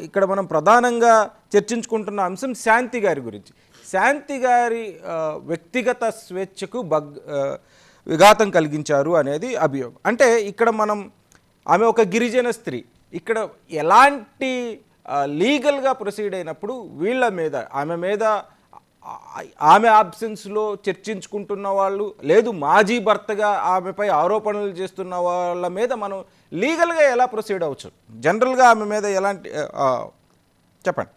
ఇక్కడ మనం ప్రధానంగా చర్చించుకుంటున్న అంశం శాంతి గారి గురించి. శాంతి గారి వ్యక్తిగత స్వేచ్ఛకు విఘాతం కలిగించారు అనేది అభియోగం. అంటే ఇక్కడ మనం ఆమె ఒక గిరిజన స్త్రీ, ఇక్కడ ఎలాంటి లీగల్గా ప్రొసీడ్ అయినప్పుడు వీళ్ళ మీద ఆమె ఆబ్సెన్స్లో చర్చించుకుంటున్న వాళ్ళు, లేదు మాజీ భర్తగా ఆమెపై ఆరోపణలు చేస్తున్న వాళ్ళ మీద మనం లీగల్గా ఎలా ప్రొసీడ్ అవ్వచ్చు? జనరల్గా ఆమె మీద ఎలాంటి చెప్పండి.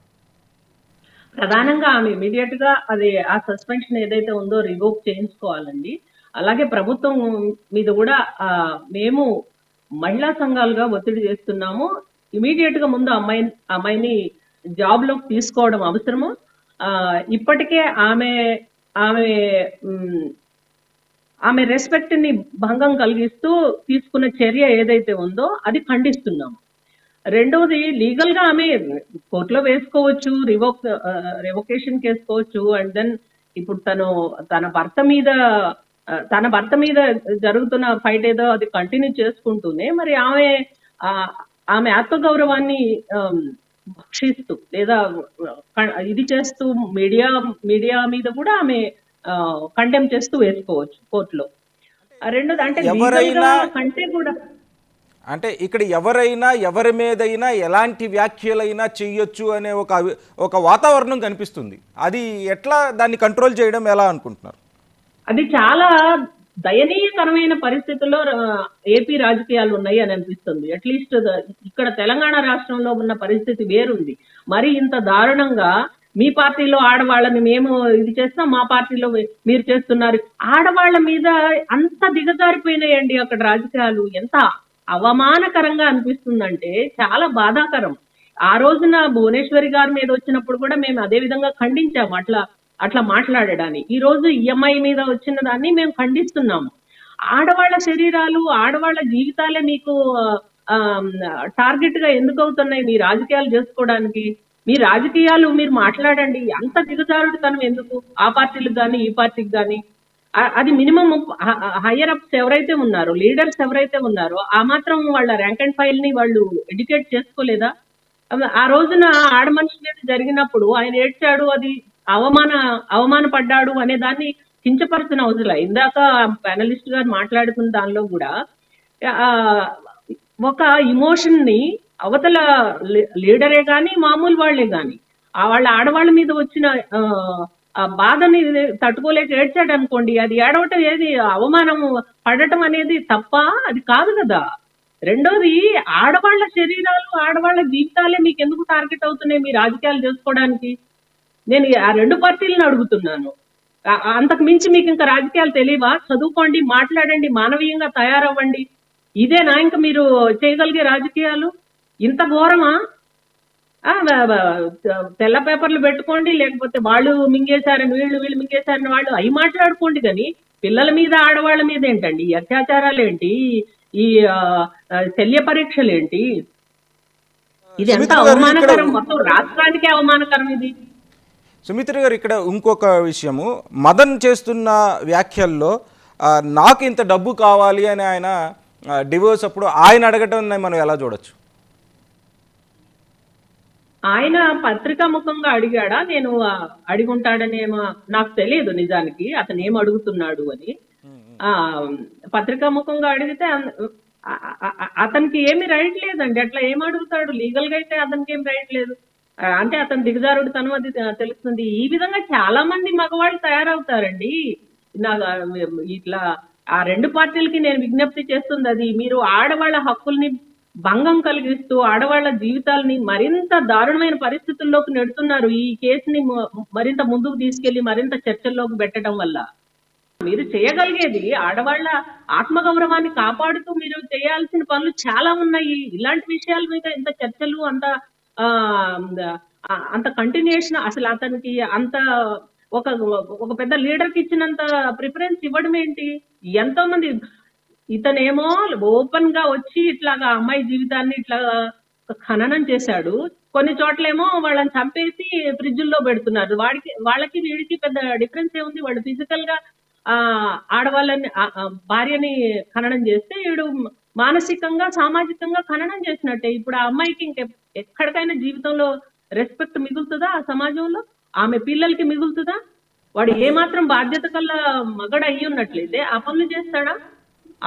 ప్రధానంగా ఆమె ఇమీడియట్గా అది ఆ సస్పెన్షన్ ఏదైతే ఉందో రివోక్ చేయించుకోవాలండి. అలాగే ప్రభుత్వం మీద కూడా మేము మహిళా సంఘాలుగా ఒత్తిడి చేస్తున్నాము. ఇమీడియట్గా ముందు అమ్మాయిని జాబ్లోకి తీసుకోవడం అవసరము. ఇప్పటికే ఆమె ఆమె ఆమె రెస్పెక్ట్ ని భంగం కలిగిస్తూ తీసుకున్న చర్య ఏదైతే ఉందో అది ఖండిస్తున్నాము. రెండవది, లీగల్ గా ఆమె కోర్టులో వేసుకోవచ్చు, రివోకేషన్ వేసుకోవచ్చు. అండ్ దెన్ ఇప్పుడు తన భర్త మీద జరుగుతున్న ఫైట్ ఏదో అది కంటిన్యూ చేసుకుంటూనే మరి ఆమె ఆత్మగౌరవాన్ని భక్షిస్తూ లేదా ఇది చేస్తూ మీడియా మీద కూడా ఆమె కండెమ్ చేస్తూ వేసుకోవచ్చు కోర్టులో. రెండోది అంటే కంటే కూడా అంటే ఇక్కడ ఎవరైనా ఎవరి మీదైనా ఎలాంటి వ్యాఖ్యలైనా చేయొచ్చు అనే ఒక వాతావరణం కనిపిస్తుంది. అది ఎట్లా దాన్ని కంట్రోల్ చేయడం ఎలా అనుకుంటున్నారు? అది చాలా దయనీయకరమైన పరిస్థితుల్లో ఏపీ రాజకీయాలు ఉన్నాయి అని అనిపిస్తుంది. అట్లీస్ట్ ఇక్కడ తెలంగాణ రాష్ట్రంలో ఉన్న పరిస్థితి వేరుంది. మరి ఇంత దారుణంగా మీ పార్టీలో ఆడవాళ్ళని మేము ఇది చేస్తాం, మా పార్టీలో మీరు చేస్తున్నారు. ఆడవాళ్ళ మీద అంత దిగజారిపోయినాయండి అక్కడ రాజకీయాలు. ఎంత అవమానకరంగా అనిపిస్తుందంటే చాలా బాధాకరం. ఆ రోజున భువనేశ్వరి గారి మీద వచ్చినప్పుడు కూడా మేము అదే విధంగా ఖండించాము అట్లా మాట్లాడడానికి. ఈ రోజు ఈఎంఐ మీద వచ్చిన దాన్ని మేము ఖండిస్తున్నాము. ఆడవాళ్ల శరీరాలు, ఆడవాళ్ల జీవితాలే మీకు టార్గెట్ గా ఎందుకు అవుతున్నాయి మీ రాజకీయాలు చేసుకోవడానికి? మీ రాజకీయాలు మీరు మాట్లాడండి. అంత దిగజారుడుతనం ఎందుకు ఆ పార్టీలకు కానీ ఈ పార్టీకి కానీ? అది మినిమం హయ్యర్ అప్స్ ఎవరైతే ఉన్నారో, లీడర్స్ ఎవరైతే ఉన్నారో ఆ మాత్రం వాళ్ళ ర్యాంక్ అండ్ ఫైల్ ని వాళ్ళు ఎడ్యుకేట్ చేసుకోలేదా? ఆ రోజున ఆడ మనిషి మీద జరిగినప్పుడు ఆయన ఏడ్చాడు, అది అవమానపడ్డాడు అనే దాన్ని కించపరుచిన అవసరం. ఇందాక ప్యానలిస్ట్ గారు మాట్లాడుతున్న దానిలో కూడా ఒక ఇమోషన్ ని అవతల లీడరే కానీ మామూలు వాళ్లే కానీ వాళ్ళ ఆడవాళ్ళ మీద వచ్చిన బాధని తట్టుకోలేక ఏడ్చాడు అనుకోండి, అది ఏడవటం ఏది అవమానం పడటం అనేది తప్ప? అది కాదు కదా. రెండోది, ఆడవాళ్ల శరీరాలు, ఆడవాళ్ల జీవితాలే మీకు ఎందుకు టార్గెట్ అవుతున్నాయి మీ రాజకీయాలు చేసుకోవడానికి? నేను ఆ రెండు పార్టీలను అడుగుతున్నాను. అంతకు మించి మీకు ఇంకా రాజకీయాలు తెలియవా? చదువుకోండి, మాట్లాడండి, మానవీయంగా తయారవ్వండి. ఇదేనా ఇంకా మీరు చేయగలిగే రాజకీయాలు? ఇంత ఘోరమా? తెల్ల పేపర్లు పెట్టుకోండి, లేకపోతే వాళ్ళు మింగేశారని వీళ్ళు మింగేశారని వాళ్ళు అవి మాట్లాడుకోండి. కానీ పిల్లల మీద ఆడవాళ్ళ మీద ఏంటండి ఈ అత్యాచారాలు ఏంటి, ఈ శల్య పరీక్షలు ఏంటి? ఇది ఎంత అవమానకరం, మొత్తం రాష్ట్రానికే అవమానకరం ఇది. సుమిత్ర గారు, ఇక్కడ ఇంకొక విషయము, మదన్ చేస్తున్న వ్యాఖ్యల్లో నాకు ఇంత డబ్బు కావాలి అని ఆయన డివోర్స్ అప్పుడు ఆయన అడగటం మనం ఎలా చూడొచ్చు? ఆయన పత్రికా ముఖంగా అడిగాడా? నేను అడిగుంటాడనేమో నాకు తెలియదు నిజానికి అతను ఏం అడుగుతున్నాడు అని. పత్రికా ముఖంగా అడిగితే అతనికి ఏమి రైట్ లేదండి. అట్లా ఏం అడుగుతాడు? లీగల్ గా అయితే అతనికి ఏం రైట్ లేదు. అంటే అతను దిగజారుడు తను అది తెలుస్తుంది. ఈ విధంగా చాలా మంది మగవాళ్ళు తయారవుతారండి. ఇట్లా ఆ రెండు పార్టీలకి నేను విజ్ఞప్తి చేస్తుంది అది, మీరు ఆడవాళ్ళ హక్కుల్ని భంగం కలిగిస్తూ ఆడవాళ్ల జీవితాలని మరింత దారుణమైన పరిస్థితుల్లోకి నెడుతున్నారు. ఈ కేసుని మరింత ముందుకు తీసుకెళ్లి మరింత చర్చల్లోకి పెట్టడం వల్ల మీరు చేయగలిగేది ఆడవాళ్ల ఆత్మగౌరవాన్ని కాపాడుతూ మీరు చేయాల్సిన పనులు చాలా ఉన్నాయి. ఇలాంటి విషయాల మీద ఇంత చర్చలు, అంత కంటిన్యూషన్, అసలు అతనికి అంత ఒక పెద్ద లీడర్కి ఇచ్చినంత ప్రిఫరెన్స్ ఇవ్వడం ఏంటి? ఎంతో మంది, ఇతనేమో ఓపెన్ గా వచ్చి ఇట్లాగా అమ్మాయి జీవితాన్ని ఇట్లా ఖననం చేశాడు. కొన్ని చోట్లేమో వాళ్ళని చంపేసి ఫ్రిడ్జ్ల్లో పెడుతున్నారు. వాళ్ళకి వీడికి పెద్ద డిఫరెన్స్ ఏముంది? వాళ్ళు ఫిజికల్ గా ఆడవాళ్ళని భార్యని ఖననం చేస్తే వీడు మానసికంగా సామాజికంగా ఖననం చేసినట్టే. ఇప్పుడు ఆ అమ్మాయికి ఎక్కడికైనా జీవితంలో రెస్పెక్ట్ మిగులుతుందా ఆ సమాజంలో? ఆమె పిల్లలకి మిగులుతుందా? వాడు ఏమాత్రం బాధ్యత కల్లా మగడు అయ్యి ఉన్నట్లయితే ఆ పనులు చేస్తాడా?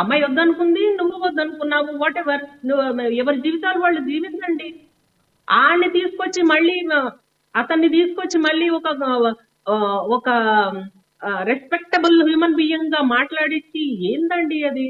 అమ్మాయి వద్దనుకుంది, నువ్వు వద్దనుకున్నావు, వాట్ ఎవర్, ఎవరి జీవితాలు వాళ్ళు జీవించండి. ఆడిని తీసుకొచ్చి మళ్ళీ అతన్ని తీసుకొచ్చి మళ్ళీ ఒక రెస్పెక్టబుల్ హ్యూమన్ బీయింగ్ గా మాట్లాడించి ఏందండి అది?